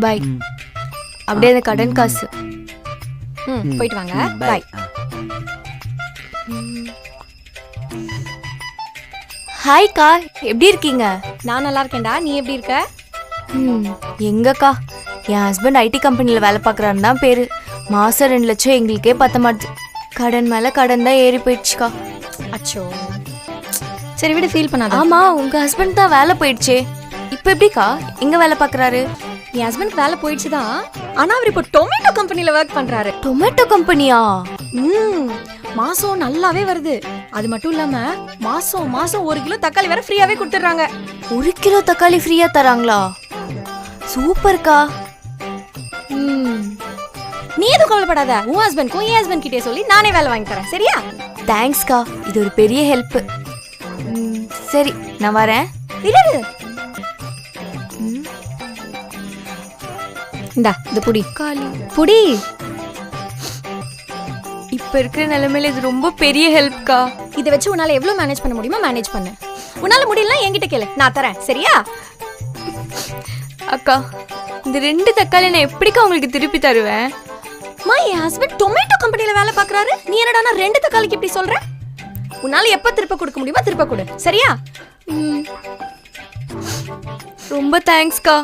By. அப்படியே அந்த கடன் காசு. போயிட்டு வாங்க. பாய். ஹாய்க்கா, எப்படி இருக்கீங்க? நான் நல்லா இருக்கேன்டா. நீ எப்படி இருக்க? எங்கக்கா, என் ஹஸ்பண்ட் ஐடி கம்பெனியில் வேலை பார்க்குறாருன்னு தான் பேரு. மாதம் 2 லட்சம் எங்களுக்கே பத்த மாட்டுது. கடன் மேலே கடன் தான் ஏறி போயிடுச்சுக்கா. அச்சோ, சரி விட ஃபீல் பண்ணாத. ஆமாம், உங்கள் ஹஸ்பண்ட் தான் வேலை போயிடுச்சே, இப்போ எப்படிக்கா எங்கே வேலை பார்க்குறாரு? என் ஹஸ்பண்ட் வேலை போயிடுச்சு தான். ஆனால் அவர் இப்போ டொமேட்டோ கம்பெனியில் ஒர்க் பண்ணுறாரு. டொமேட்டோ கம்பெனியா? மாசம் நல்லாவே வருது. அது மட்டும் இல்லாம மாசம் 1 கிலோ தக்காளி வேற ஃப்ரீயாவே கொடுத்துறாங்க. 1 கிலோ தக்காளி ஃப்ரீயா தராங்களா? சூப்பர்க்கா. நீ எதுவும் கவலைப்படாத. உன் ஹஸ்பண்ட்க்கும் என் ஹஸ்பண்ட் கிட்டே சொல்லி நானே வேலை வாங்கி தரேன். சரியா? தேங்க்ஸ்க்கா, இது ஒரு பெரிய ஹெல்ப். சரி, நான் வரேன். இரு. இந்தா இது புடி. காலி புடி. இப்ப இருக்கிற நிலைமையில இது ரொம்ப பெரிய ஹெல்ப்க்கா. இதை வச்சு உன்னால எவ்வளவு மேனேஜ் பண்ண முடியுமோ மேனேஜ் பண்ணு. உன்னால முடியலன்னா என்கிட்ட கேளு, நான் தரேன். சரியா? அக்கா, இந்த 2 தக்காளி நான் எப்படிக்கா உங்களுக்கு திருப்பி தருவேன்? என் ஹஸ்பண்ட் டொமேட்டோ கம்பெனில வேலை பார்க்கறாரு. நீ என்னடா 2 தக்காளிக்கு இப்படி சொல்ற? உன்னால எப்ப திருப்ப கொடுக்க முடியுமோ திருப்ப கொடு. சரியா? ரொம்ப தேங்க்ஸ்க்கா.